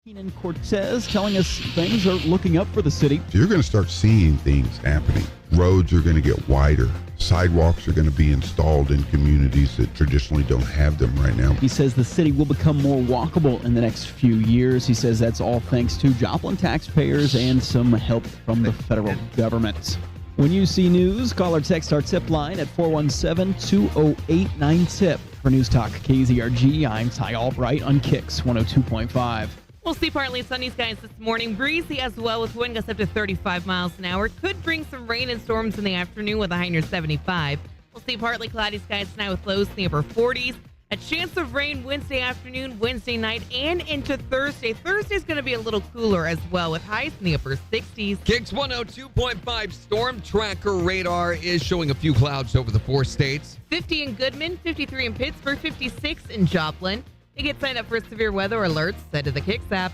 Keenan Cortez telling us things are looking up for the city. So you're going to start seeing things happening. Roads are going to get wider. Sidewalks are going to be installed in communities that traditionally don't have them right now. He says the city will become more walkable in the next few years. He says that's all thanks to Joplin taxpayers and some help from the federal government. When you see news, call or text our tip line at 417-208-9TIP. For News Talk KZRG, I'm Ty Albright on KIX 102.5. We'll see partly sunny skies this morning. Breezy as well with wind gusts up to 35 miles an hour. Could bring some rain and storms in the afternoon with a high near 75. We'll see partly cloudy skies tonight with lows in the upper 40s. A chance of rain Wednesday afternoon, Wednesday night, and into Thursday. Thursday's going to be a little cooler as well with highs in the upper 60s. KIX 102.5 storm tracker radar is showing a few clouds over the 4 states. 50 in Goodman, 53 in Pittsburgh, 56 in Joplin. You get signed up for severe weather alerts. Head to the KIX app.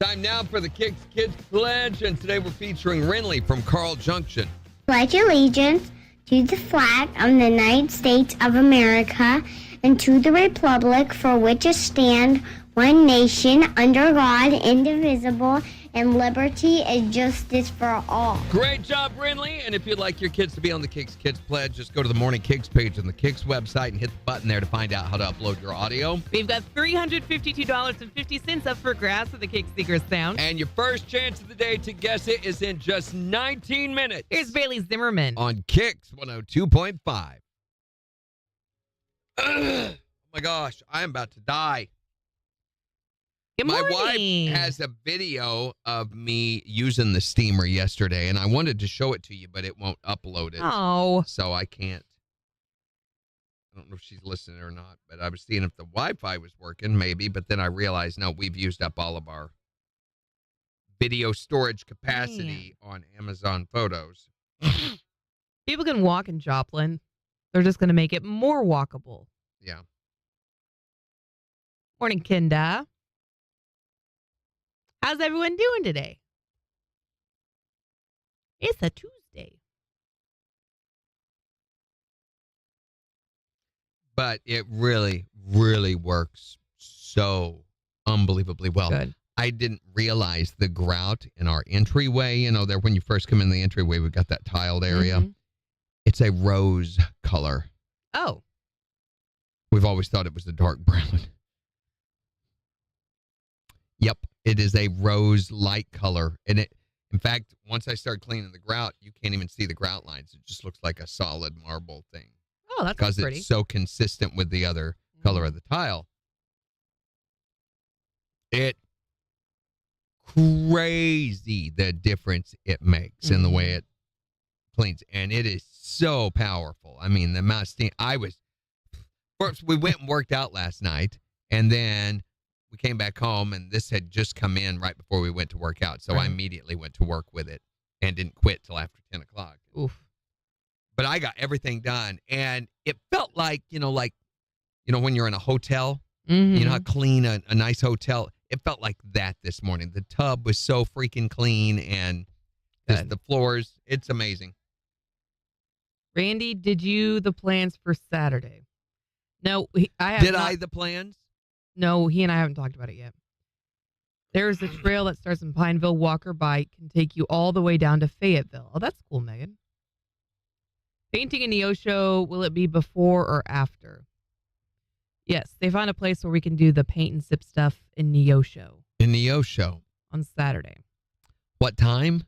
Time now for the KIX Kids Pledge, and today we're featuring Renly from Carl Junction. Pledge allegiance to the flag of the United States of America and to the republic for which it stands, one nation, under God, indivisible, and liberty and justice for all. Great job, Renly. And if you'd like your kids to be on the KIX Kids Pledge, just go to the Morning KIX page on the KIX website and hit the button there to find out how to upload your audio. We've got $352.50 up for grabs for the KIX Secret Sound. And your first chance of the day to guess it is in just 19 minutes. Here's Bailey Zimmerman. On KIX 102.5. Oh my gosh, I am about to die. Good My morning. wife has a video of me using the steamer yesterday, and I wanted to show it to you, but it won't upload it. Oh. So I can't. I don't know if she's listening or not, but I was seeing if the Wi-Fi was working, maybe, but then I realized, no, we've used up all of our video storage capacity on Amazon Photos. People can walk in Joplin. They're just going to make it more walkable. Yeah. Morning, Kinda. How's everyone doing today? It's a Tuesday. But it really, really works so unbelievably well. Good. I didn't realize the grout in our entryway. You know, there when you first come in the entryway, we've got that tiled area. Mhm. It's a rose color. Oh. We've always thought it was a dark brown. Yep, it is a rose light color. And it, in fact, once I start cleaning the grout, you can't even see the grout lines. It just looks like a solid marble thing. Oh, that's Because pretty. it's so consistent with the other color of the tile. It crazy the difference it makes in the way it cleans. And it is so powerful. I mean, the amount of steam. First, we went and worked out last night, and then we came back home, and this had just come in right before we went to work out. So I immediately went to work with it and didn't quit till after 10 o'clock. Oof. But I got everything done, and it felt like, when you're in a hotel, Mm-hmm. you know how clean a nice hotel, it felt like that this morning. The tub was so freaking clean, and just the floors, it's amazing. Randy, did you the plans for Saturday? No, I have Did not. I the plans? No, he and I haven't talked about it yet. There's a trail that starts in Pineville. Walker Bike can take you all the way down to Fayetteville. Oh, that's cool, Megan. Painting in Neosho, will it be before or after? Yes, they found a place where we can do the paint and sip stuff in Neosho In the Neosho. on Saturday. What time?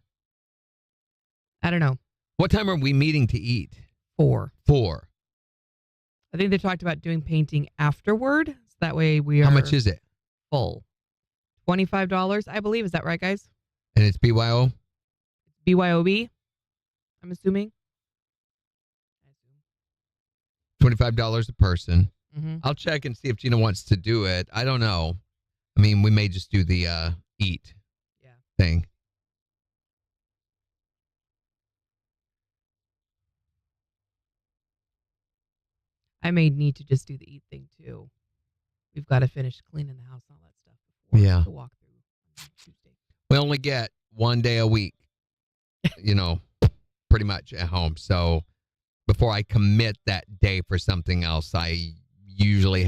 I don't know. What time are we meeting to eat? 4. 4. I think they talked about doing painting afterward. So that way we are How much is it? full. $25, I believe. Is that right, guys? And it's BYO? BYOB, I'm assuming. $25 a person. Mm-hmm. I'll check and see if Gina wants to do it. I don't know. I mean, we may just do the eat thing. I may need to just do the eat thing too. We've got to finish cleaning the house and all that stuff before the walk through on Tuesday. We only get one day a week, pretty much at home. So before I commit that day for something else, I usually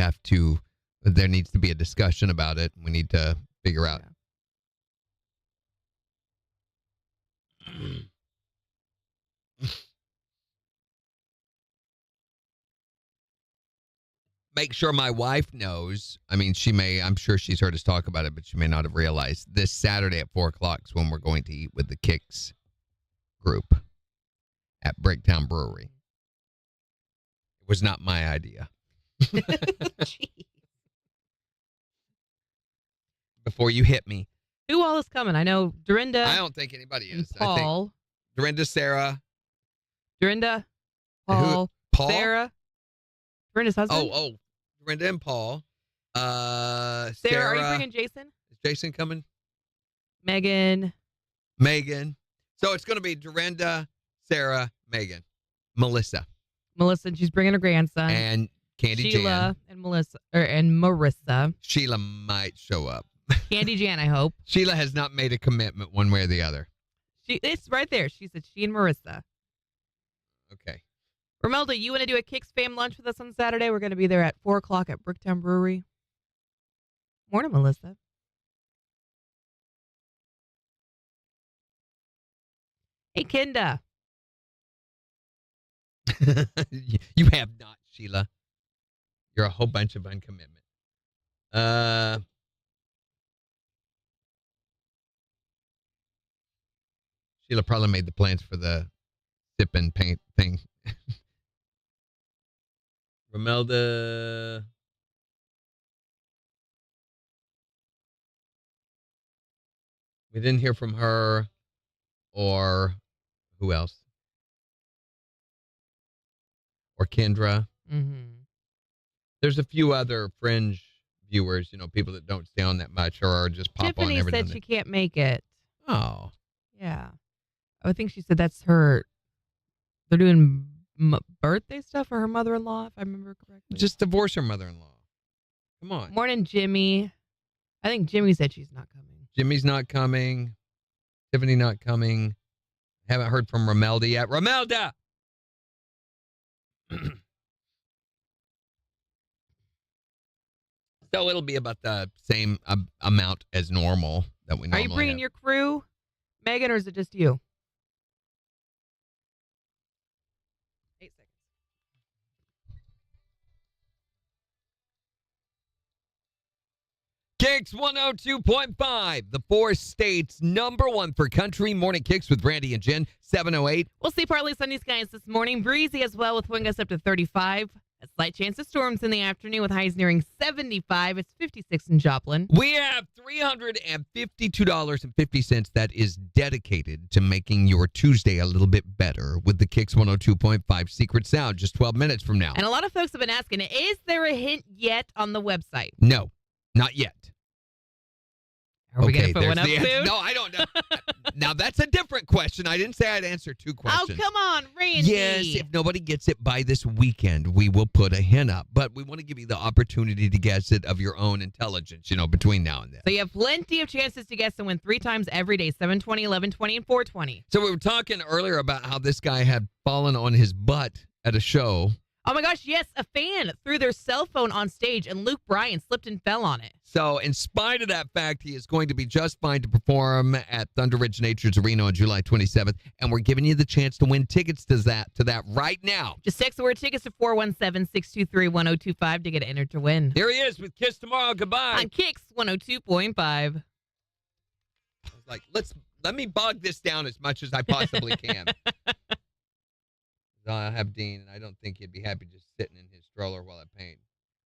there needs to be a discussion about it. We need to figure out Make sure my wife knows. I mean, I'm sure she's heard us talk about it, but she may not have realized this Saturday at 4:00 is when we're going to eat with the KIX group at Bricktown Brewery. It was not my idea. Before you hit me. Who all is coming? I know Dorinda. I don't think anybody is. Paul. I think Dorinda, Sarah. Dorinda, Paul, Paul? Sarah. Dorinda's husband? Oh, Dorinda and Paul. Sarah, Sarah. are you bringing Jason? Is Jason coming? Megan. So it's going to be Dorinda, Sarah, Megan, Melissa. Melissa, she's bringing her grandson. And Candy Sheila Jan. and Melissa, and Marissa. Sheila might show up. Candy Jan, I hope. Sheila has not made a commitment one way or the other. It's right there. She said she and Marissa. Okay. Romelda, you want to do a KIX fam lunch with us on Saturday? We're going to be there at 4:00 at Bricktown Brewery. Morning, Melissa. Hey, Kenda. You have not, Sheila. You're a whole bunch of uncommitment. Sheila probably made the plans for the sip and paint thing. Romelda. We didn't hear from her or who else? Or Kendra. Mm-hmm. There's a few other fringe viewers, people that don't stay on that much or just pop Tiffany on every now said and she then. can't make it. Oh. Yeah. I think she said that's her. They're doing birthday stuff for her mother-in-law, if I remember correctly. Just divorce her mother-in-law. Come on. Morning, Jimmy. I think Jimmy said she's not coming. Jimmy's not coming. Tiffany not coming. Haven't heard from Romelda yet. Romelda! So it'll be about the same amount as normal that we Are normally you bringing have. your crew, Megan, or is it just you? 8 seconds. KIX 102.5, the 4 states #1 for country. Morning KIX with Brandy and Jen, 708. We'll see partly sunny skies this morning. Breezy as well with wind gusts up to 35. A slight chance of storms in the afternoon with highs nearing 75. It's 56 in Joplin. We have $352.50 that is dedicated to making your Tuesday a little bit better with the KIX 102.5 Secret Sound just 12 minutes from now. And a lot of folks have been asking, is there a hint yet on the website? No, not yet. Are we going to put there's one up the answer. soon? No, I don't know. Now, that's a different question. I didn't say I'd answer 2 Oh, questions. come on, Randy. Yes, if nobody gets it by this weekend, we will put a hint up. But we want to give you the opportunity to guess it of your own intelligence, between now and then. So you have plenty of chances to guess and win 3 times every day, 7:20, 11:20, and 4:20. So we were talking earlier about how this guy had fallen on his butt at a show. Oh, my gosh, yes, a fan threw their cell phone on stage, and Luke Bryan slipped and fell on it. So in spite of that fact, he is going to be just fine to perform at Thunder Ridge Nature's Arena on July 27th. And we're giving you the chance to win tickets to that right now. Just text the word tickets to 417-623-1025 to get entered to win. Here he is with Kiss Tomorrow. Goodbye. On KIX 102.5. I was like, let me bog this down as much as I possibly can. I have Dean, and I don't think he'd be happy just sitting in his stroller while I paint.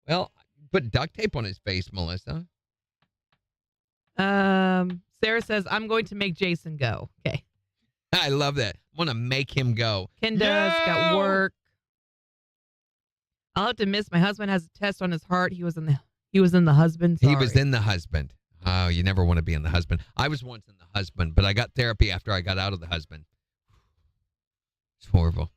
Well, put duct tape on his face, Melissa. Sarah says, I'm going to make Jason go. Okay. I love that. I want to make him go. Kenda's got work. I'll have to miss. My husband has a test on his heart. He was in the husband. Sorry. He was in the husband. Oh, you never want to be in the husband. I was once in the husband, but I got therapy after I got out of the husband. It's horrible.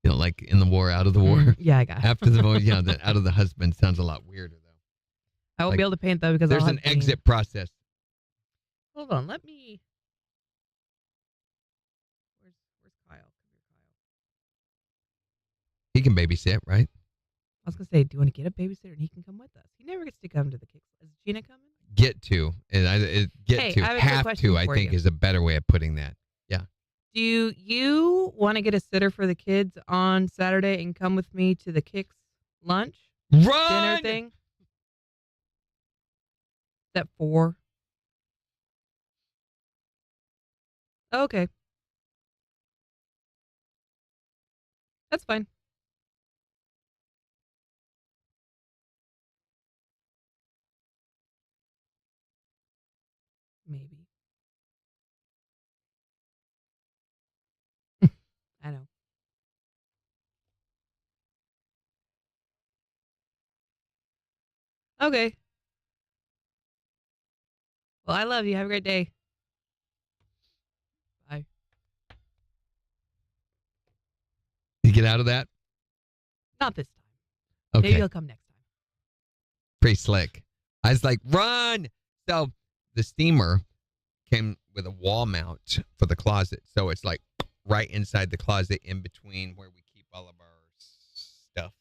Like in the war, out of the war. Yeah, I got it. After the war, the out of the husband sounds a lot weirder, though. I won't be able to paint, though, because there's I'll an have Dean. exit process. Hold on. Let me. Where's Kyle? Come here, Kyle. He can babysit, right? I was going to say, do you want to get a babysitter and he can come with us? He never gets to come to the KIX. Is Gina coming? get to. And Hey, I have a quick have question to, I for think, you. is a better way of putting that. Yeah. Do you want to get a sitter for the kids on Saturday and come with me to the KIX lunch dinner Run! thing? Is that 4? Okay. That's fine. Maybe. I know. Okay. Well, I love you. Have a great day. Bye. You get out of that? Not this time. Okay. Maybe he'll come next time. Pretty slick. I was like, run! So the steamer came with a wall mount for the closet. So it's like right inside the closet in between where we keep all of our stuff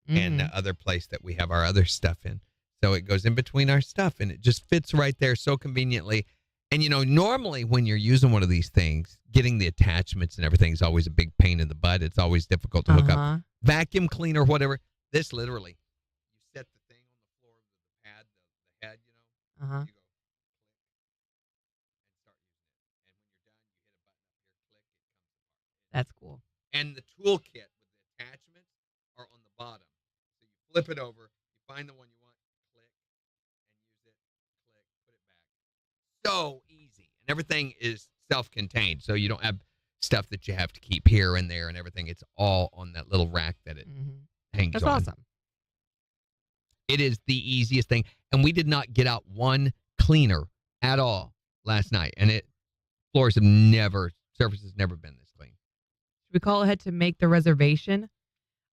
and the other place that we have our other stuff in. So it goes in between our stuff and it just fits right there so conveniently. And, normally when you're using one of these things, getting the attachments and everything is always a big pain in the butt. It's always difficult to hook up. Vacuum cleaner, whatever. This literally, you set the thing on the floor with the pad, the head, you go click and start using it. And when you're done, you hit a button up here, click, it comes apart. That's cool. And the toolkit with the attachments are on the bottom. So you flip it over, you find the one you want, click, and use it, click, put it back. So easy. And everything is self-contained. So you don't have stuff that you have to keep here and there and everything. It's all on that little rack that it hangs That's on. awesome. It is the easiest thing. And we did not get out one cleaner at all last night. And surfaces never been this clean. Should we call ahead to make the reservation?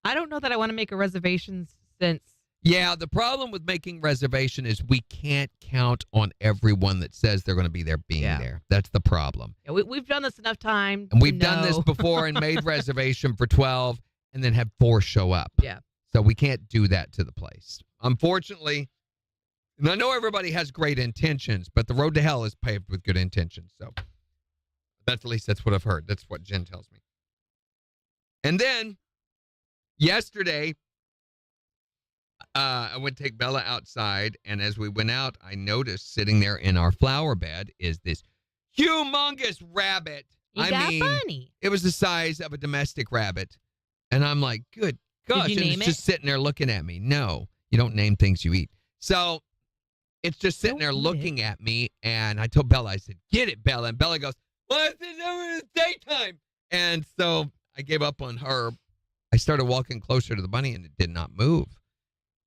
I don't know that I want to make a reservation since. Yeah, the problem with making reservation is we can't count on everyone that says they're going to be there being there. That's the problem. Yeah, we've done this enough time. And we've done this before and made reservation for 12 and then had 4 show up. Yeah. So we can't do that to the place. Unfortunately, and I know everybody has great intentions, but the road to hell is paved with good intentions. So at least that's what I've heard. That's what Jen tells me. And then yesterday, I went to take Bella outside, and as we went out, I noticed sitting there in our flower bed is this humongous rabbit. Bunny. It was the size of a domestic rabbit. And I'm like, good gosh. Did you and name it's just sitting there looking at me. No, you don't name things you eat. So it's just sitting there looking at me, and I told Bella, I said, get it, Bella. And Bella goes, well, it's daytime. And so I gave up on her. I started walking closer to the bunny, and it did not move.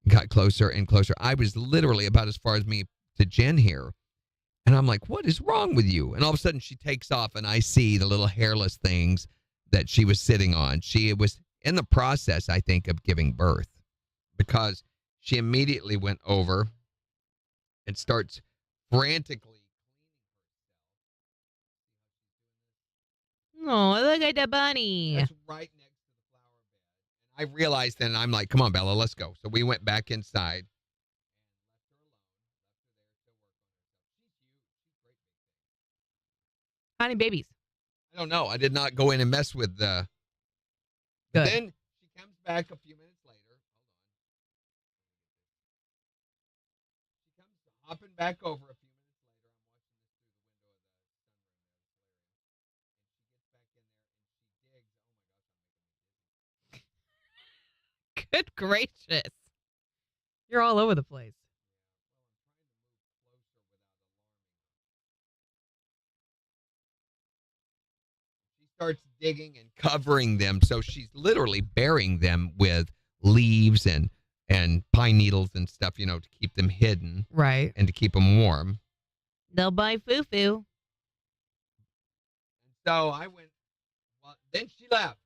Got closer and closer. I was literally about as far as me to Jen here. And I'm like, what is wrong with you? And all of a sudden she takes off and I see the little hairless things that she was sitting on. She was in the process, I think, of giving birth because she immediately went over and starts frantically cleaning herself. Oh, look at the bunny. That's right next to the flower bed. And I realized then, I'm like, come on, Bella, let's go. So we went back inside. Honey babies. I don't know. I did not go in and mess with the. Good. Then she comes back a few minutes later. Hold on. She comes hopping back over a few minutes later. I'm watching this through the window of the sunroom. And she gets back in there and she digs. Oh my gosh, I'm making me dizzy. Good gracious. You're all over the place. Starts digging and covering them. So she's literally burying them with leaves and pine needles and stuff, to keep them hidden. Right. And to keep them warm. They'll buy foo-foo. And so I went, well, then she left.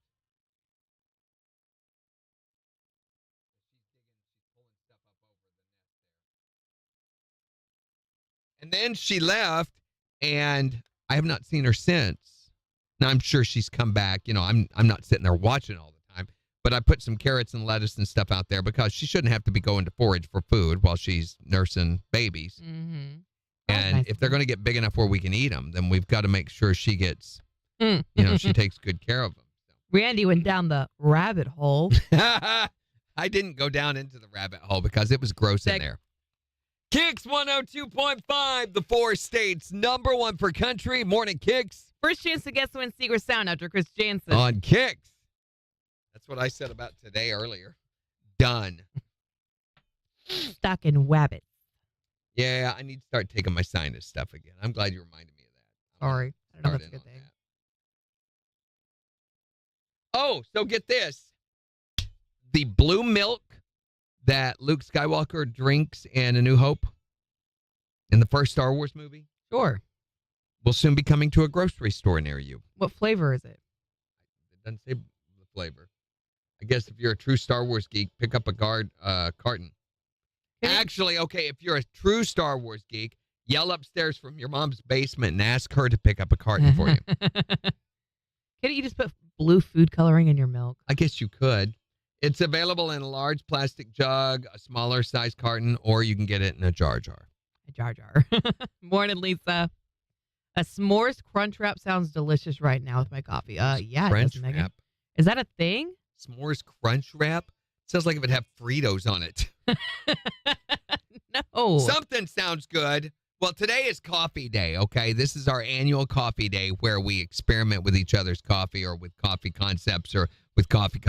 And then she left, and I have not seen her since. Now, I'm sure she's come back. I'm not sitting there watching all the time. But I put some carrots and lettuce and stuff out there because she shouldn't have to be going to forage for food while she's nursing babies. Mm-hmm. And Nice. if they're going to get big enough where we can eat them, then we've got to make sure she gets, she takes good care of them. Randy went down the rabbit hole. I didn't go down into the rabbit hole because it was gross in there. KIX 102.5, the 4 states, number 1 for country. Morning, KIX. First chance to guess the win Secret Sound after Chris Jansen. On KIX. That's what I said about today earlier. Done. Stuck in Wabbit. Yeah, I need to start taking my sinus stuff again. I'm glad you reminded me of that. Sorry. I don't know if that's a good thing. Oh, so get this. The blue milk that Luke Skywalker drinks in A New Hope in the first Star Wars movie Sure. will soon be coming to a grocery store near you. What flavor is it? It doesn't say the flavor. I guess if you're a true Star Wars geek, pick up a carton. Actually, okay, if you're a true Star Wars geek, yell upstairs from your mom's basement and ask her to pick up a carton for you. Can't you just put blue food coloring in your milk? I guess you could. It's available in a large plastic jug, a smaller size carton, or you can get it in a jar. A jar. Morning, Lisa. A s'mores crunch wrap sounds delicious right now with my coffee. Yeah, it Crunch does, Megan. wrap. Is that a thing? S'mores crunch wrap? Sounds like it would have Fritos on it. No. Something sounds good. Well, today is coffee day, okay? This is our annual coffee day where we experiment with each other's coffee or with coffee concepts or with coffee.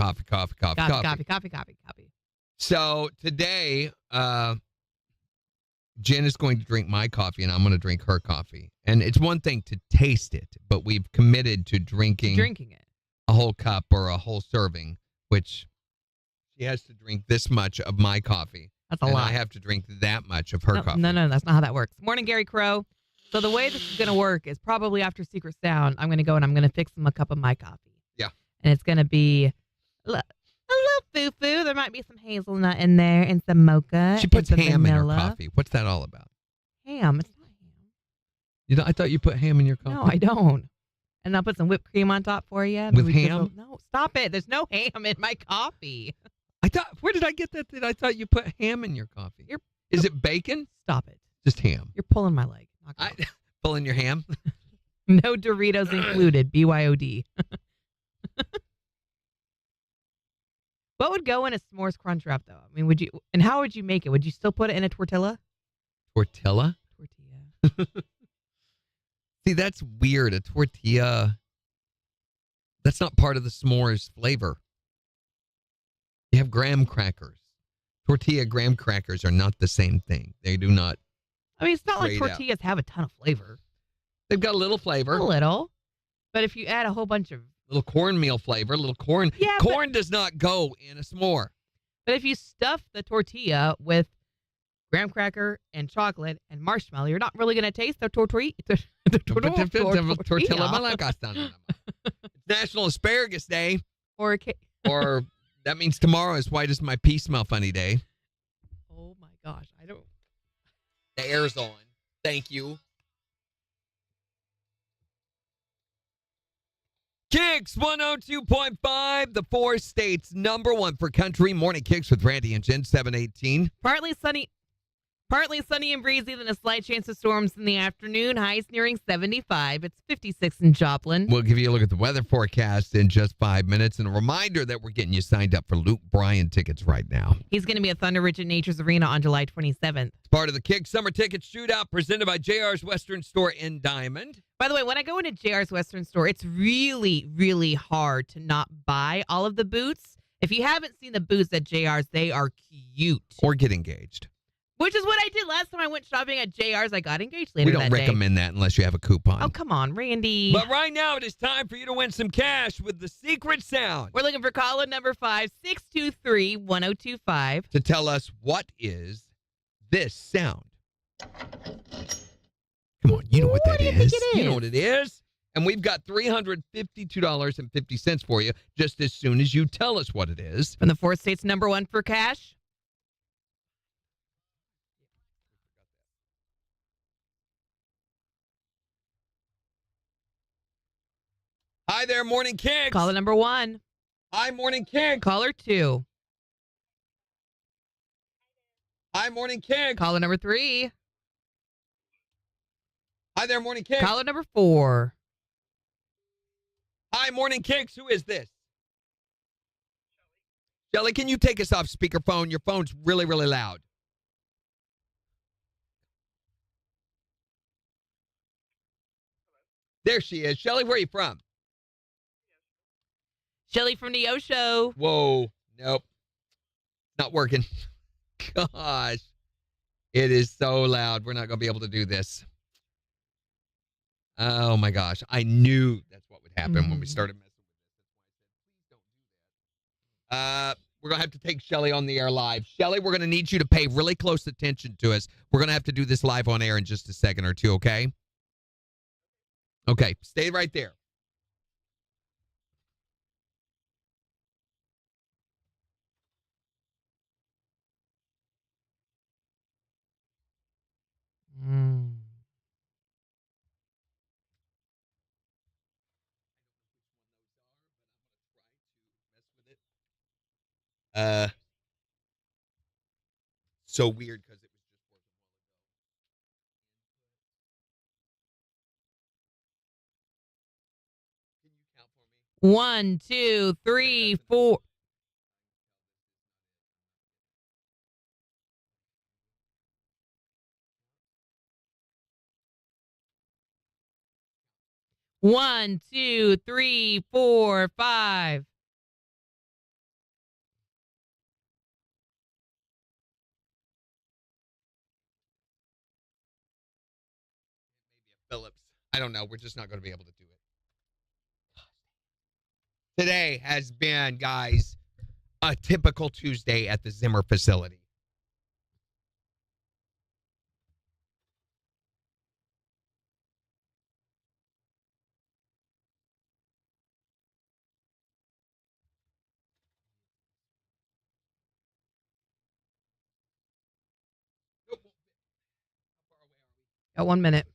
So today, Jen is going to drink my coffee and I'm going to drink her coffee. And it's one thing to taste it, but we've committed to drinking it. A whole cup or a whole serving, which she has to drink this much of my coffee. That's a lot. I have to drink that much of her coffee. No, that's not how that works. Morning, Gary Crow. So the way this is going to work is probably after Secret Sound, I'm going to go and I'm going to fix them a cup of my coffee. Yeah. And it's going to be a little foo-foo. There might be some hazelnut in there and some mocha. She puts and some ham vanilla. in her coffee. What's that all about? Ham. It's not ham. You know, I thought you put ham in your coffee. No, I don't. And I'll put some whipped cream on top for you. With ham? No, stop it. There's no ham in my coffee. Where did I get that? I thought you put ham in your coffee. Is it bacon? Stop it. Just ham. You're pulling my leg. Pulling your ham? No Doritos included. BYOD. What would go in a s'mores crunch wrap, though? I mean, how would you make it? Would you still put it in a tortilla? Tortilla? Tortilla. See, that's weird. A tortilla. That's not part of the s'mores flavor. You have graham crackers. Tortilla graham crackers are not the same thing. They do not. I mean, it's not like tortillas have a ton of flavor. They've got a little flavor. A little. But if you add a whole bunch of little cornmeal flavor, little corn. Yeah, corn does not go in a s'more. But if you stuff the tortilla with graham cracker and chocolate and marshmallow, you're not really going to taste the tortilla. It's National Asparagus Day. Or that means tomorrow is Why Does My Pee Smell Funny Day. Oh my gosh, I don't. The air's on. Thank you. KIX 102.5, the 4 states, number 1 for country. Morning KIX with Randy and Jen, 718. Partly sunny and breezy, then a slight chance of storms in the afternoon. Highs nearing 75. It's 56 in Joplin. We'll give you a look at the weather forecast in just 5 minutes. And a reminder that we're getting you signed up for Luke Bryan tickets right now. He's going to be at Thunder Ridge at Nature's Arena on July 27th. It's part of the KIX Summer Ticket Shootout presented by JR's Western Store in Diamond. By the way, when I go into JR's Western Store, it's really, really hard to not buy all of the boots. If you haven't seen the boots at JR's, they are cute. Or get engaged. Which is what I did last time I went shopping at JR's. I got engaged later that day. We don't recommend that unless you have a coupon. Oh, come on, Randy. But right now, it is time for you to win some cash with the secret sound. We're looking for caller number 5-623-1025. To tell us what is this sound. Come on, you know what that is. You know what it is. And we've got $352.50 for you just as soon as you tell us what it is. From the 4 states, number 1 for cash. Hi there, Morning KIX. Caller number 1. Hi, Morning KIX. Caller 2. Hi, Morning KIX. Caller number 3. Hi there, Morning KIX. Caller number 4. Hi, Morning KIX. Who is this? Shelly, can you take us off speakerphone? Your phone's really, really loud. There she is. Shelly, where are you from? Shelly from the O Show. Whoa. Nope. Not working. Gosh. It is so loud. We're not going to be able to do this. Oh, my gosh. I knew that's what would happen when we started messing with this. We're going to have to take Shelly on the air live. Shelly, we're going to need you to pay really close attention to us. We're going to have to do this live on air in just a second or two, okay? Okay, stay right there. So weird because it was just working. 1, 2, 3, 4. One, two, three, 4, 5. Phillips. I don't know. We're just not going to be able to do it. Today has been, guys, a typical Tuesday at the Zimmer facility. Got 1 minute.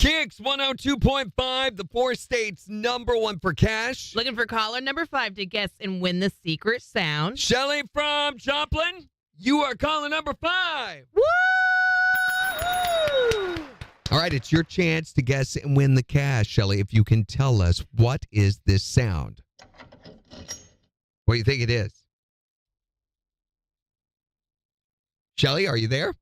KIX 102.5, the 4 states number 1 for cash. Looking for caller number 5 to guess and win the secret sound. Shelly from Joplin, you are caller number 5. Woo! All right, it's your chance to guess and win the cash, Shelly, if you can tell us what is this sound. What do you think it is? Shelly, are you there?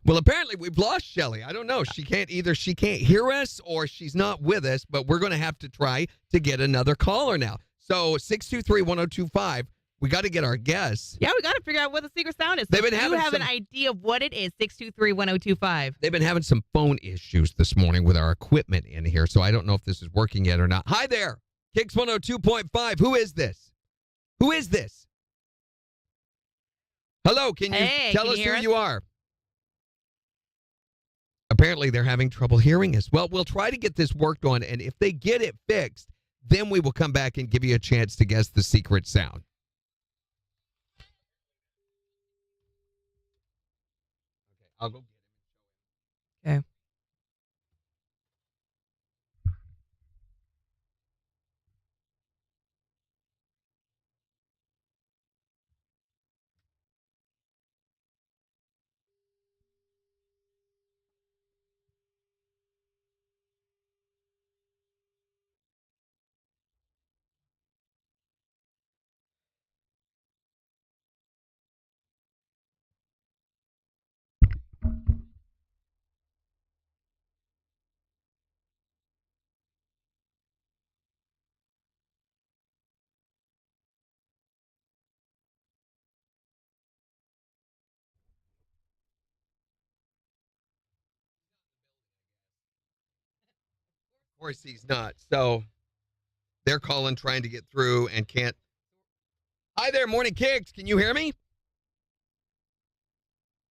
Well, apparently we've lost Shelly. I don't know. She can't hear us or she's not with us, but we're going to have to try to get another caller now. So 623-1025, we got to get our guess. Yeah, we got to figure out what the secret sound is. They've been So having you have some- an idea of what it is, 623-1025. They've been having some phone issues this morning with our equipment in here, so I don't know if this is working yet or not. Hi there, KIX 102.5. Who is this? Who is this? Hello, can you tell can us you who hear us? you are? Apparently, they're having trouble hearing us. Well, we'll try to get this worked on, and if they get it fixed, then we will come back and give you a chance to guess the secret sound. Okay, I'll go get him. Okay. Of course he's not. So they're calling, trying to get through, and can't. Hi there, Morning Kicks. Can you hear me?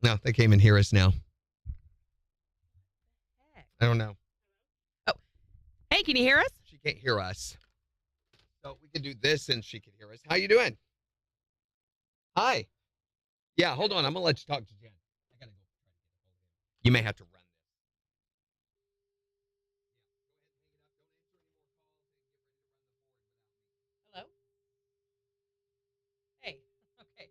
No, they can't even hear us now. I don't know. Oh, hey, can you hear us? She can't hear us. So we can do this, and she can hear us. How you doing? Hi. Yeah, hold on. I'm gonna let you talk to Jen. I gotta go. You may have to run this. Hello? Hey. Okay.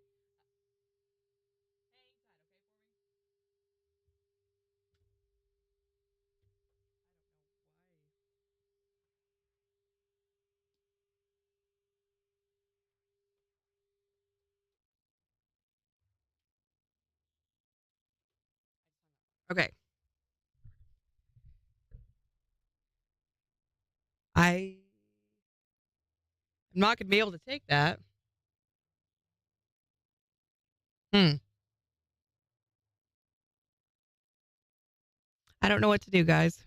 Okay. I'm not going to be able to take that. I don't know what to do, guys.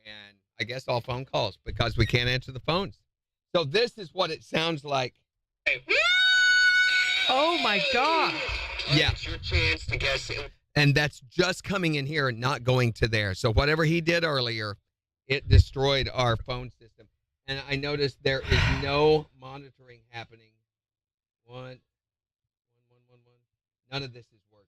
And I guess all phone calls because we can't answer the phones. So this is what it sounds like. Oh my God. Yeah. It's your chance to guess it. And that's just coming in here and not going to there. So whatever he did earlier, it destroyed our phone system. And I noticed there is no monitoring happening. One. None of this is working.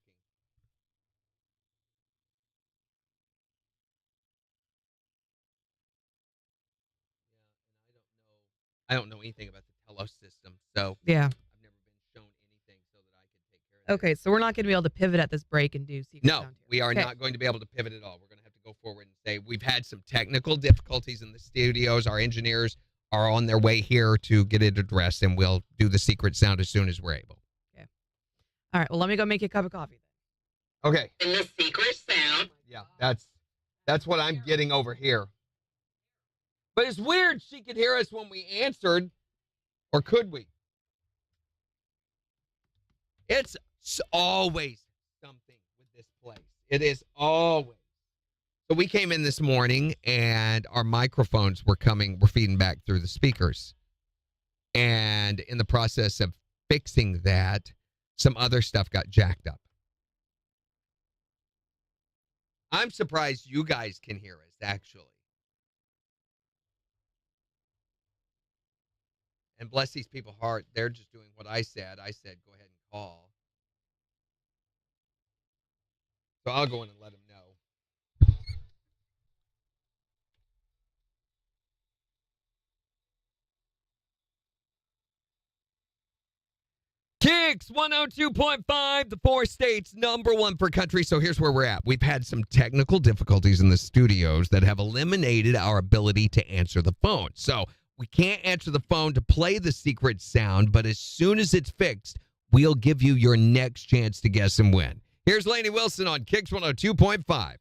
I don't know anything about the Telos system, so Yeah. I've never been shown anything so that I can take care of it. Okay, so we're not going to be able to pivot at this break and do secret No, sound here. we are Okay. not going to be able to pivot at all. We're going to have to go forward and say we've had some technical difficulties in the studios. Our engineers are on their way here to get it addressed, and we'll do the secret sound as soon as we're able. Okay. All right, well, let me go make you a cup of coffee then. Okay. And the secret sound. Yeah, that's what I'm getting over here. But it's weird she could hear us when we answered, or could we? It's always something with this place. It is always. So we came in this morning and our microphones were feeding back through the speakers. And in the process of fixing that, some other stuff got jacked up. I'm surprised you guys can hear us, actually. And bless these people's heart, they're just doing what I said. I said, go ahead and call. So I'll go in and let them know. KIX 102.5, the 4 states, #1 for country. So here's where we're at. We've had some technical difficulties in the studios that have eliminated our ability to answer the phone. So we can't answer the phone to play the secret sound, but as soon as it's fixed, we'll give you your next chance to guess and win. Here's Lainey Wilson on KIX 102.5. There we go.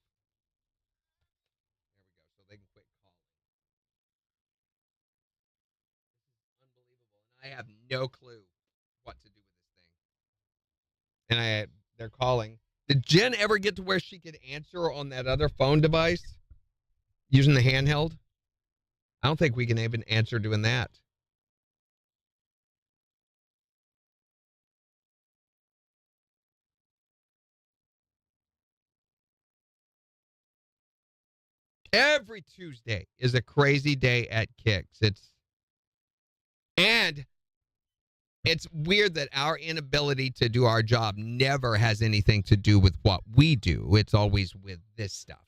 So they can quit calling. This is unbelievable. And I have no clue what to do with this thing. And they're calling. Did Jen ever get to where she could answer on that other phone device using the handheld? I don't think we can even answer doing that. Every Tuesday is a crazy day at KIX. It's weird that our inability to do our job never has anything to do with what we do. It's always with this stuff.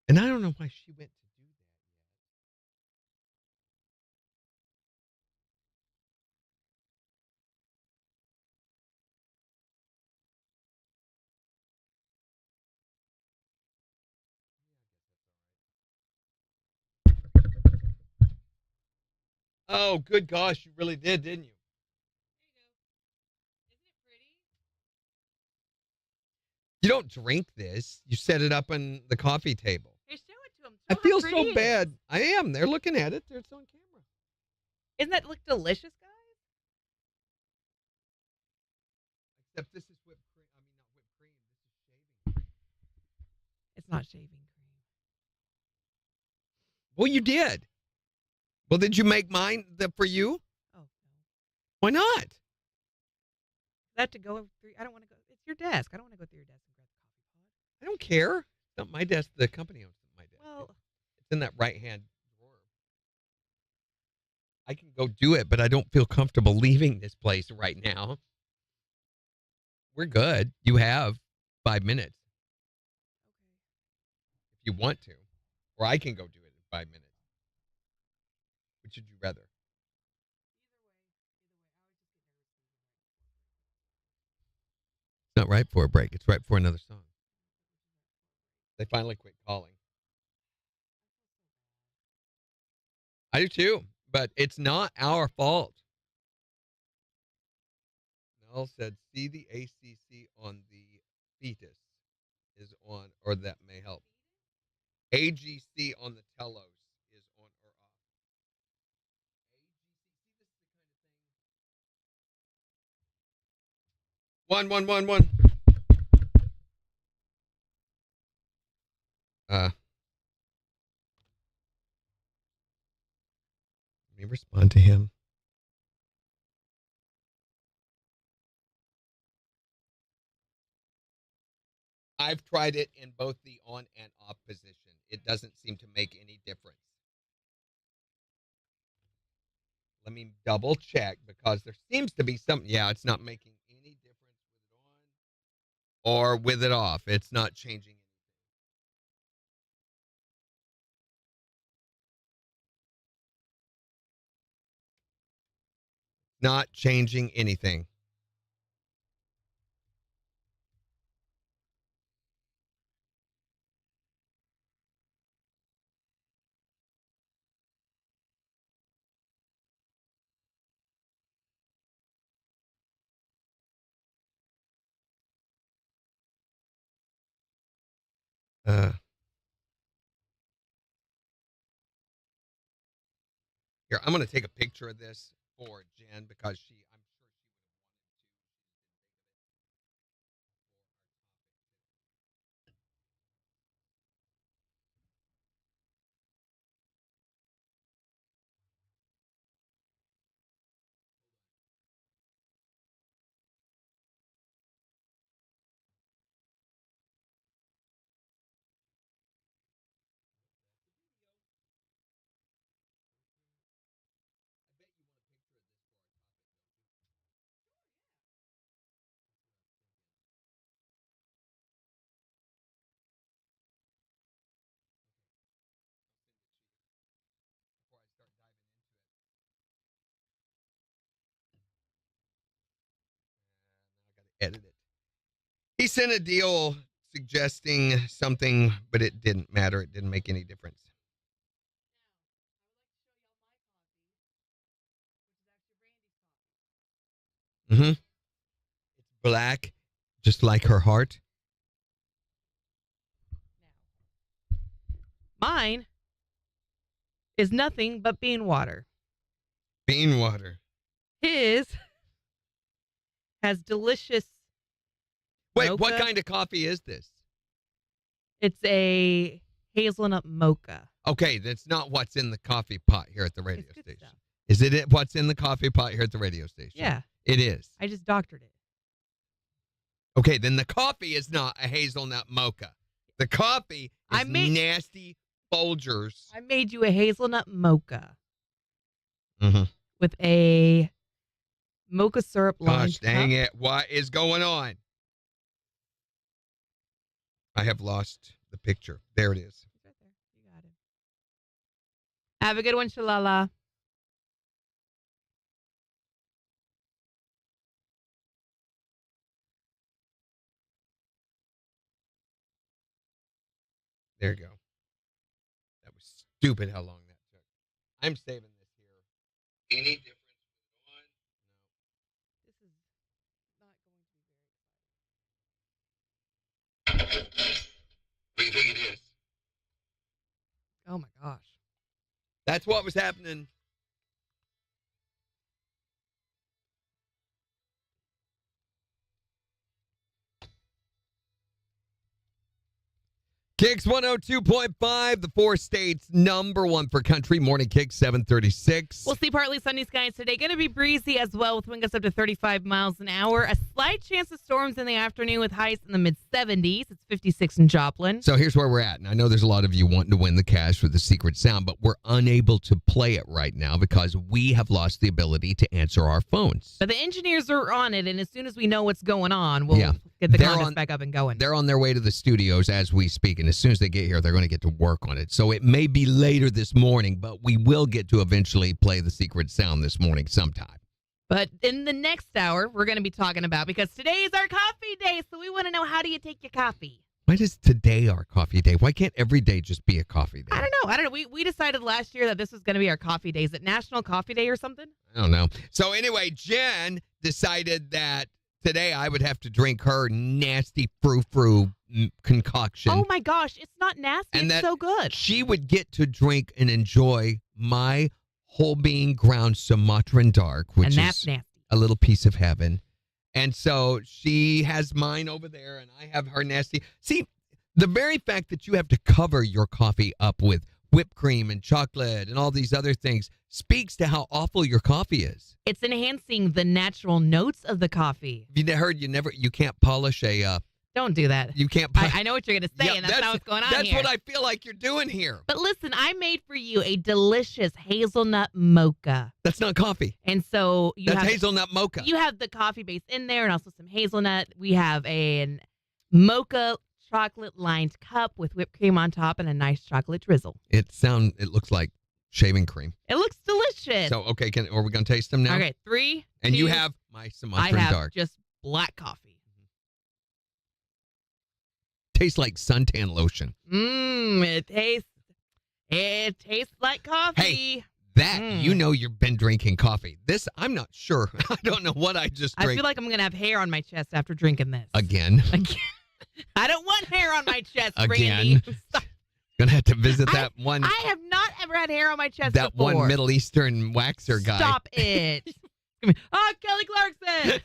And I don't know why she went to do that. Oh, good gosh, you really did, didn't you? You don't drink this. You set it up on the coffee table. Hey, show it to them. I feel so bad. I am. They're looking at it. It's on camera. Isn't that look delicious, guys? Except this is whipped cream. I mean, not whipped cream. This is shaving cream. It's not shaving cream. Well, you did. Well, did you make mine for you? Oh, no. Why not? That to go through. I don't want to go. It's your desk. I don't want to go through your desk and grab the coffee pot. I don't care. It's not my desk. The company owns my desk. Well, It's in that right-hand drawer. I can go do it, but I don't feel comfortable leaving this place right now. We're good. You have 5 minutes. okay. If you want to. Or I can go do it in 5 minutes. Which would you rather? It's not right for a break. It's right for another song. They finally quit calling. I do too, but it's not our fault. Nell said, see the ACC on the fetus is on, or that may help. AGC on the telos is on or off. One. Let me respond to him. I've tried it in both the on and off position. It doesn't seem to make any difference. Let me double check because there seems to be something. Yeah, it's not making any difference with it on or with it off. It's not changing anything. Not changing anything. Here, I'm going to take a picture of this for Jen because I'm sure she would have before I start diving into it. And now I got to edit it. He sent a deal suggesting something, but it didn't matter. It didn't make any difference. Mm-hmm. It's black, just like her heart. Mine is nothing but bean water. Bean water. His has delicious. Wait, mocha. what kind of coffee is this? It's a hazelnut mocha. Okay, that's not what's in the coffee pot here at the radio It's good station. stuff. Is it what's in the coffee pot here at the radio station? Yeah. It is. I just doctored it. Okay, then the coffee is not a hazelnut mocha. The coffee is nasty Folgers. I made you a hazelnut mocha Mm-hmm. with a mocha syrup lined Gosh, dang cup. it. What is going on? I have lost the picture. There it is. It's right there. You got it. Have a good one, Shalala. There you go. That was stupid how long that took. I'm saving this here Any difference with one? This is not going to be very What do you think it is? Oh my gosh. That's what was happening. KIX 102.5, the 4 states number 1 for country. Morning KIX 736. We'll see partly sunny skies today. Going to be breezy as well with wind gusts up to 35 miles an hour. A slight chance of storms in the afternoon with highs in the mid-70s. It's 56 in Joplin. So here's where we're at. And I know there's a lot of you wanting to win the cash with the secret sound, but we're unable to play it right now because we have lost the ability to answer our phones. But the engineers are on it, and as soon as we know what's going on, we'll get the They're contest on- back up and going. They're on their way to the studios as we speak, and as soon as they get here, they're going to get to work on it. So it may be later this morning, but we will get to eventually play the secret sound this morning sometime. But in the next hour, we're going to be talking about, because today is our coffee day, so we want to know, how do you take your coffee? Why is today our coffee day? Why can't every day just be a coffee day? I don't know. We decided last year that this was going to be our coffee day. Is it National Coffee Day or something? I don't know. So anyway, Jen decided that today I would have to drink her nasty frou-frou concoction. Oh my gosh, it's not nasty. And it's that so good. She would get to drink and enjoy my whole bean ground Sumatran dark, which And that's is nasty. a little piece of heaven. And so she has mine over there, and I have her nasty. See, the very fact that you have to cover your coffee up with whipped cream and chocolate and all these other things speaks to how awful your coffee is. It's enhancing the natural notes of the coffee. Have you heard you can't polish a Don't do that. you can't I know what you're going to say, Yeah, and that's not what's going on That's here. what I feel like you're doing here. But listen, I made for you a delicious hazelnut mocha. That's not coffee. And so That's hazelnut mocha. You have the coffee base in there and also some hazelnut. We have a mocha chocolate lined cup with whipped cream on top and a nice chocolate drizzle. It looks like shaving cream. It looks delicious. So okay, are we gonna taste them now? Okay, 3. And 2, you have my I Sumatran have dark. just black coffee. Tastes like suntan lotion. It tastes like coffee. Hey, that you've been drinking coffee. This I'm not sure. I don't know what I just drank. I feel like I'm gonna have hair on my chest after drinking this. Again. I don't want hair on my chest, Again. Randy. Stop. Gonna have to visit that one. I have not ever had hair on my chest that before. one Middle Eastern waxer guy. Stop it. Kelly Clarkson.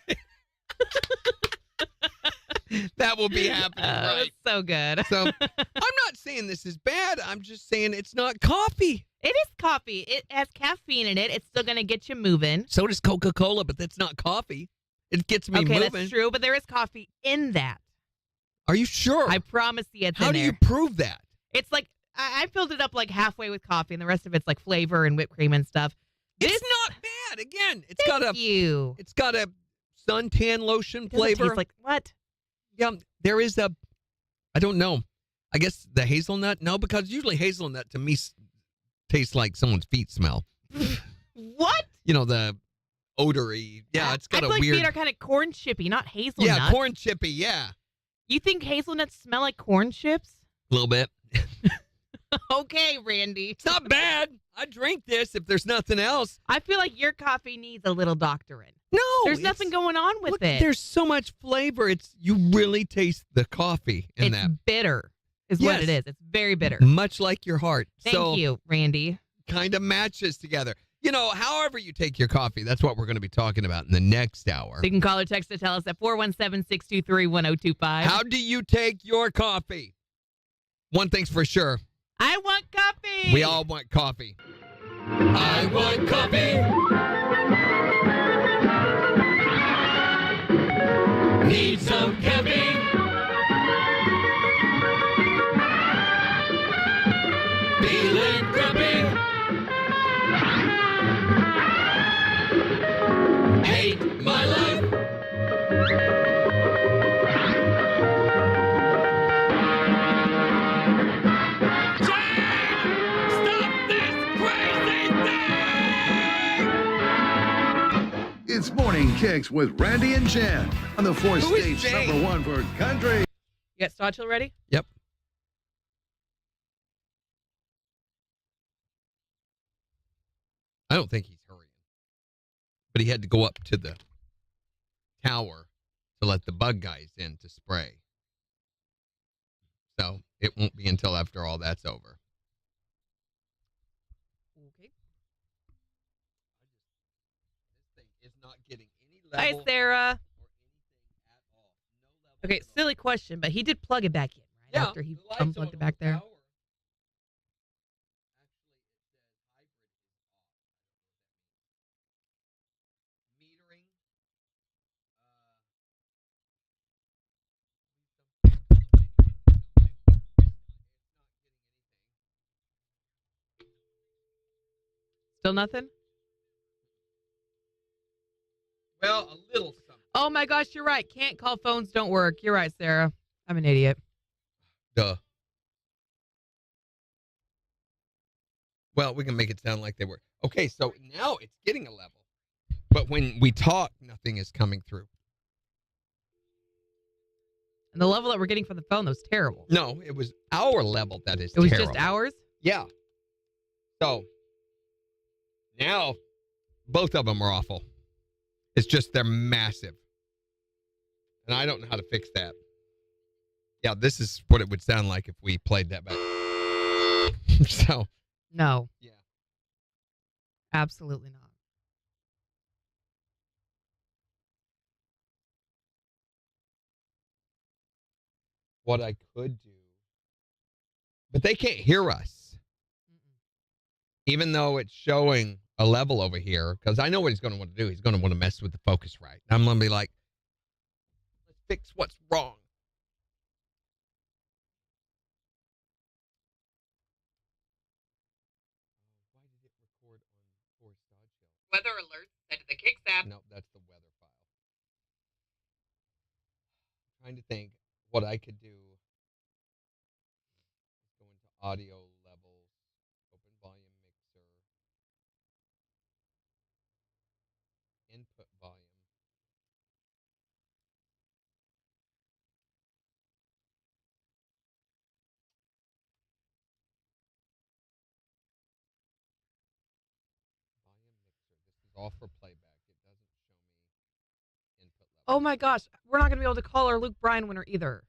That will be happening, right? It's so good. So I'm not saying this is bad. I'm just saying it's not coffee. It is coffee. It has caffeine in it. It's still going to get you moving. So does Coca-Cola, but that's not coffee. It gets me moving. That's true, but there is coffee in that. Are you sure? I promise you it's How in do there. you prove that? It's like, I filled it up like halfway with coffee, and the rest of it's like flavor and whipped cream and stuff. It's not bad. Again, it's got a suntan lotion flavor. Taste like what? Yeah, there is I don't know. I guess the hazelnut? No, because usually hazelnut to me tastes like someone's feet smell. What? The odory. Yeah, it's got I a feel like weird. feet are kind of corn chippy, not hazelnut. Yeah, corn chippy. Yeah, You think hazelnuts smell like corn chips? a little bit. Okay, Randy. It's not bad. I drink this if there's nothing else. I feel like your coffee needs a little doctoring. No, There's nothing going on with look, it. There's so much flavor. You really taste the coffee in It's that. bitter is what it Yes. is. It's very bitter. Much like your heart. Thank you, Randy. Kind of matches together. However you take your coffee, that's what we're going to be talking about in the next hour. So you can call or text to tell us at 417-623-1025. How do you take your coffee? One thing's for sure. I want coffee. We all want coffee. I want coffee. Need some caffeine. Feeling grumpy. Hate my life. It's Morning Kicks with Randy and Jen on the 4 Who is states Jane? number 1 for country. You got Star Chill ready? Yep. I don't think he's hurrying. but he had to go up to the tower to let the bug guys in to spray. So it won't be until after all that's over. Okay. This thing is not getting any level. Hi, Sarah. Or anything at all. No level. Okay, silly question, but he did plug it back in, right? Yeah, After he the lights unplugged on it back the there. tower. Actually, it says hybrid is off. Still nothing? Well, a little something. Oh my gosh, you're right. Can't call phones don't work. You're right, Sarah. I'm an idiot. Duh. Well, we can make it sound like they were. Okay, so now it's getting a level. But when we talk, nothing is coming through. And the level that we're getting from the phone, that was terrible. No, it was our level that is It was terrible. just ours? Yeah. So now both of them are awful. It's just they're massive. And I don't know how to fix that. Yeah, this is what it would sound like if we played that back. So. No. Yeah. Absolutely not. What I could do. But they can't hear us. Even though it's showing a level over here. Because I know what he's going to want to do. He's going to want to mess with the focus right. I'm going to be like, let's fix what's wrong. Why did it record on Forest Dodge Hill? Weather alert set to the KIX app. No, that's the weather file. I'm trying to think what I could do. Let's go into audio levels, open volume mixer, input volume. Volume mixer. This is all for playback. It doesn't show me input level. Oh my gosh. We're not going to be able to call our Luke Bryan winner either.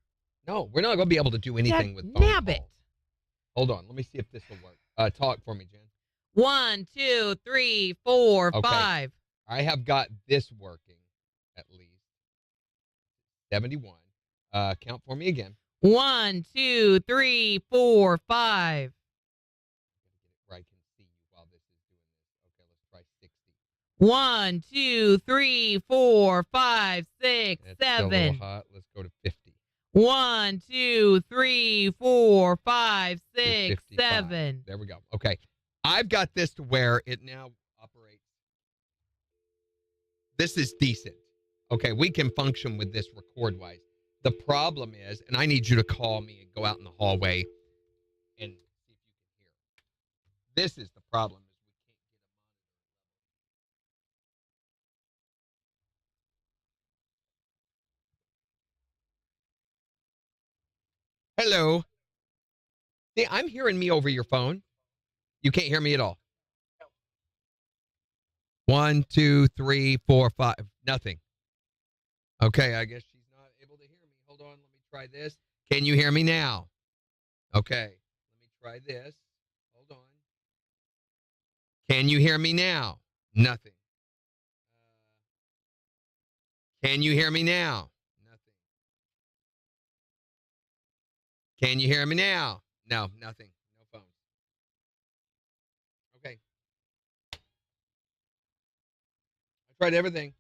No, we're not going to be able to do anything with phone Nab it. calls. Hold on. Let me see if this will work. Talk for me, Jen. 1, 2, 3, 4, Okay. 5. I have got this working, at least. 71. Count for me again. 1, 2, 3, 4, 5. Where I can see you while this is doing this. Okay, let's try 60. 1, 2, 3, 4, 5, 6, That's still a little 7. hot. Let's go to 50. 1, 2, 3, 4, 5, 6, 55. 7. There we go. Okay. I've got this to where it now operates. This is decent. Okay, we can function with this record-wise. The problem is, and I need you to call me and go out in the hallway and see if you can hear. This is the problem. Is we can't get a monitor. Hello. See, I'm hearing me over your phone. You can't hear me at all. 1, 2, 3, 4, 5. Nothing. Okay, I guess she's not able to hear me. Hold on, let me try this. Can you hear me now? Okay, let me try this. Hold on. Can you hear me now? Nothing. Can you hear me now? Nothing. Can you hear me now? No, nothing. No phones. Okay. I tried everything.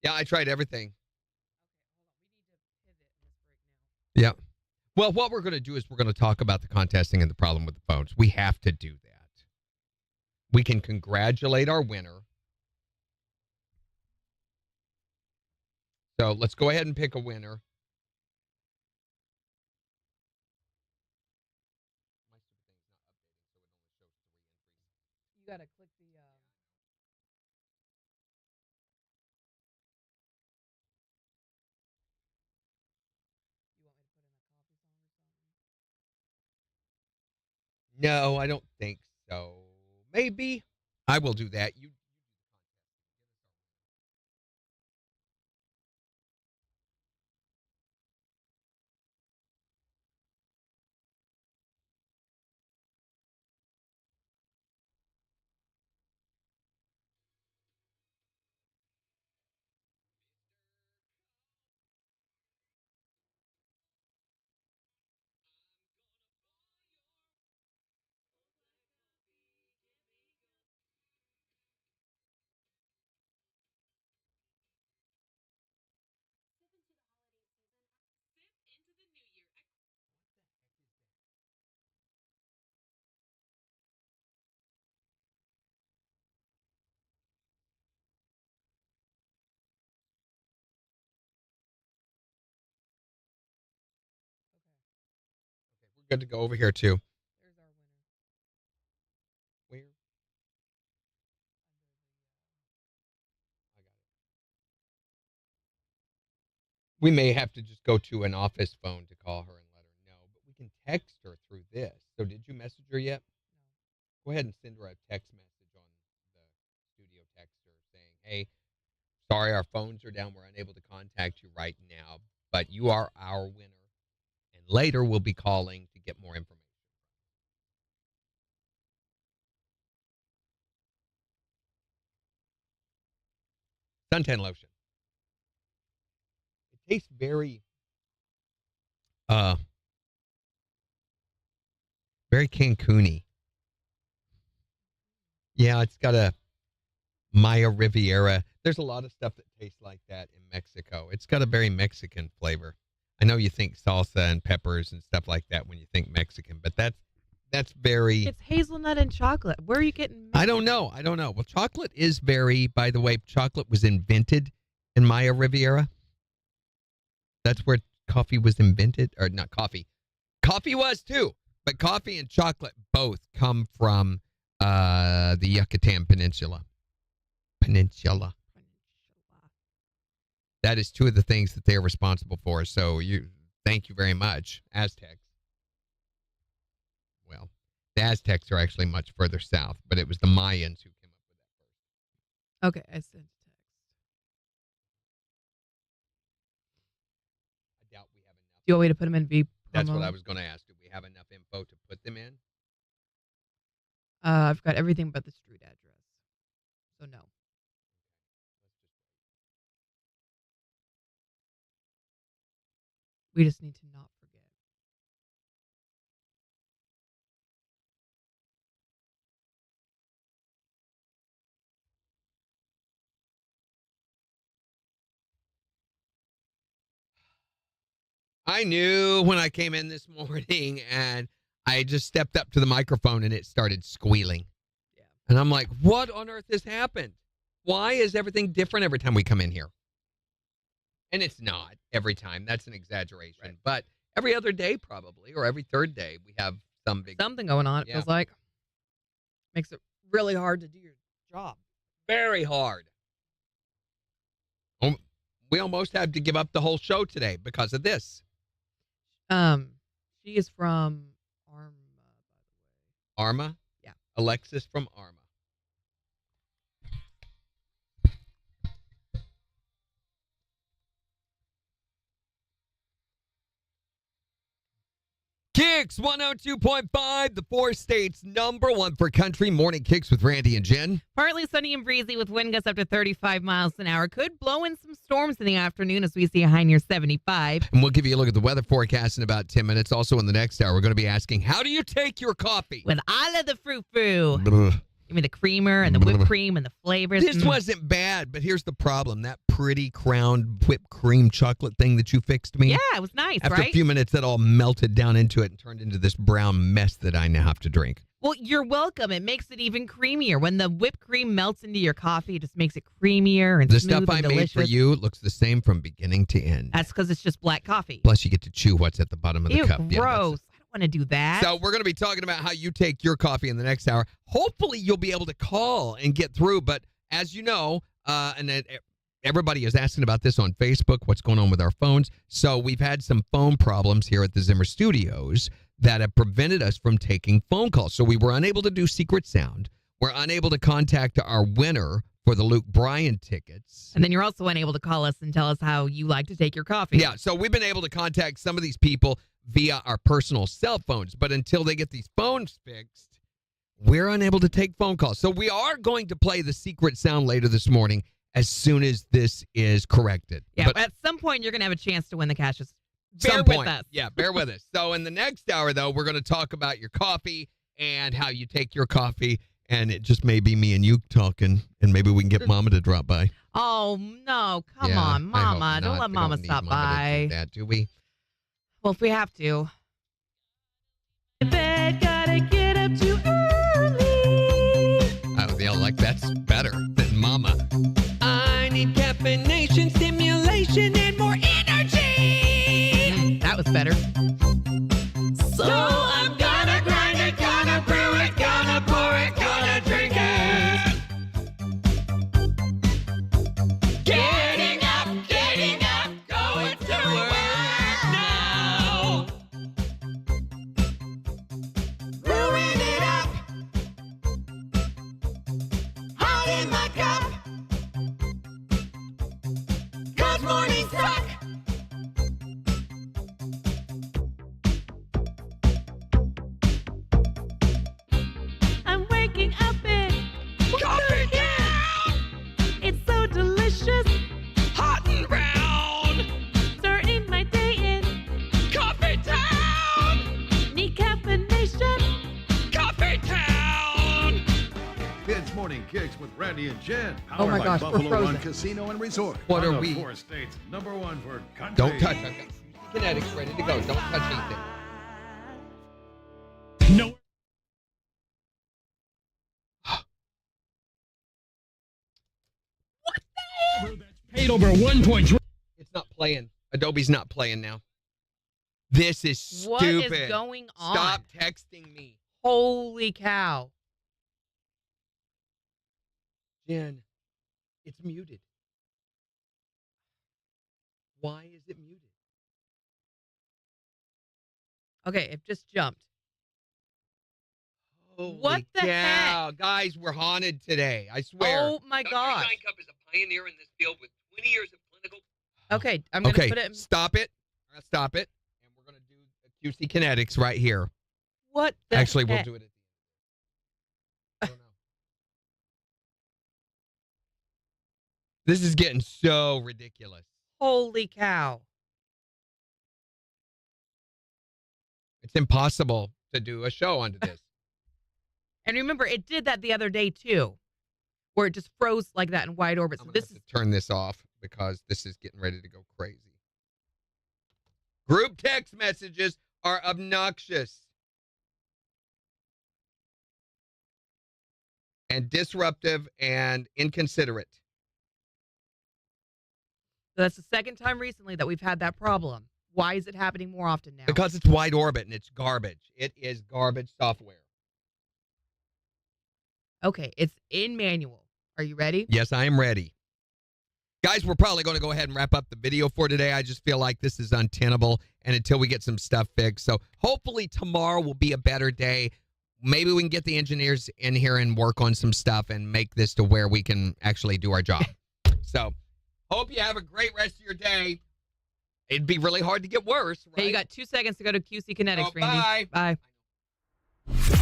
Yeah, I tried everything. Yeah. Well, what we're going to do is we're going to talk about the contesting and the problem with the phones. We have to do that. We can congratulate our winner. So let's go ahead and pick a winner. You got to click the... No, I don't think so. Maybe I will do that. You. We're good to go over here too. There's our winner. Where? I got it. We may have to just go to an office phone to call her and let her know, but we can text her through this. So did you message her yet? No. Go ahead and send her a text message on the studio texter saying, hey, sorry, our phones are down. We're unable to contact you right now, but you are our winner. And later we'll be calling to get more information. Suntan lotion. It tastes very, very Cancun-y. Yeah, it's got a Maya Riviera. There's a lot of stuff that tastes like that in Mexico. It's got a very Mexican flavor. I know you think salsa and peppers and stuff like that when you think Mexican, but that's very... It's hazelnut and chocolate. Where are you getting... I don't know. Well, chocolate is very... By the way, chocolate was invented in Maya Riviera. That's where coffee was invented. Or not coffee. Coffee was too. But coffee and chocolate both come from the Yucatan Peninsula. That is two of the things that they are responsible for. So thank you very much, Aztecs. Well, the Aztecs are actually much further south, but it was the Mayans who came up with that first. Okay, I sent text. I doubt we have enough. Do you want me to put them in V? That's what I was going to ask. Do we have enough info to put them in? I've got everything but the street address. So no. We just need to not forget. I knew when I came in this morning and I just stepped up to the microphone and it started squealing. Yeah. And I'm like, what on earth has happened? Why is everything different every time we come in here? And it's not every time. That's an exaggeration. Right. But every other day probably, or every third day, we have something going on, it feels like. Makes it really hard to do your job. Very hard. We almost had to give up the whole show today because of this. She is from Arma, by the way. Arma? Yeah. Alexis from Arma. KIX 102.5, the 4 states #1 for country. Morning KIX with Randy and Jen. Partly sunny and breezy with wind gusts up to 35 miles an hour. Could blow in some storms in the afternoon as we see a high near 75. And we'll give you a look at the weather forecast in about 10 minutes. Also in the next hour, we're going to be asking, how do you take your coffee? With all of the frou-frou. Give me the creamer and the whipped cream and the flavors. This wasn't bad, but here's the problem. That pretty crowned whipped cream chocolate thing that you fixed me. Yeah, it was nice, After right? a few minutes, that all melted down into it and turned into this brown mess that I now have to drink. Well, you're welcome. It makes it even creamier. When the whipped cream melts into your coffee, it just makes it creamier and the smooth stuff and I delicious. made for you looks the same from beginning to end. That's because it's just black coffee. Plus, you get to chew what's at the bottom of the Ew, cup. gross. Yeah, I don't want to do that. So we're going to be talking about how you take your coffee in the next hour. Hopefully, you'll be able to call and get through. But as you know, everybody is asking about this on Facebook, what's going on with our phones. So we've had some phone problems here at the Zimmer Studios that have prevented us from taking phone calls. So we were unable to do Secret Sound. We're unable to contact our winner for the Luke Bryan tickets. And then you're also unable to call us and tell us how you like to take your coffee. Yeah, so we've been able to contact some of these people via our personal cell phones, but until they get these phones fixed, we're unable to take phone calls. So we are going to play the secret sound later this morning as soon as this is corrected. Yeah, but at some point you're going to have a chance to win the cash. Just bear with us. Yeah, bear with us. So in the next hour, though, we're going to talk about your coffee and how you take your coffee. And it just may be me and you talking, and maybe we can get Mama to drop by. Oh, no. Come Yeah, on, I hope Mama. Don't not. let We Mama need stop Mama to by. do that, do we? Well, if we have to. Bed, gotta get up too early. Oh, yeah, like that's better than Mama. I need caffeination, stimulation, and more energy. That was better. So I'm gonna grind it, gonna brew it, gonna pour it, gonna drink it. Getting up, going to work now. Brewing it up, hot in my cup. 'Cause mornings suck. I'm waking up in coffee town. It's so delicious, hot and brown. Starting my day in coffee town. Need caffeination, coffee town. Kids Morning Kicks with Randy and Jen. Oh my Powered by gosh, we're Buffalo frozen. Run Casino and Resort. What One are of we? 4 states, #1 for country. Don't touch. I've got kinetics ready to go. Don't touch anything. No. Paid over 1.3. It's not playing. Adobe's not playing now. This is stupid. What is going on? Stop texting me. Holy cow. Jen, it's muted. Why is it muted? Okay, it just jumped. Holy What the cow. Guys, we're haunted today. I swear. Oh my gosh. Country Cup is a pioneer in this field with 20 years of clinical. Okay, I'm going to put it. Stop it. Stop it. And we're going to do a QC Kinetics right here. What the Actually, we'll heck? do it at the end. I don't know. This is getting so ridiculous. Holy cow. It's impossible to do a show onto this. And remember, it did that the other day too, where it just froze like that in wide orbit. I'm So going this to is turn this off because this is getting ready to go crazy. Group text messages are obnoxious and disruptive and inconsiderate. that's the second time recently that we've had that problem. Why is it happening more often now? Because it's wide orbit and it's garbage. It is garbage software. Okay, it's in manual. Are you ready? Yes, I am ready. Guys, we're probably going to go ahead and wrap up the video for today. I just feel like this is untenable and until we get some stuff fixed. So hopefully tomorrow will be a better day. Maybe we can get the engineers in here and work on some stuff and make this to where we can actually do our job. So hope you have a great rest of your day. It'd be really hard to get worse, right? Hey, you got 2 seconds to go to QC Kinetics, Oh, Randy. bye. Bye.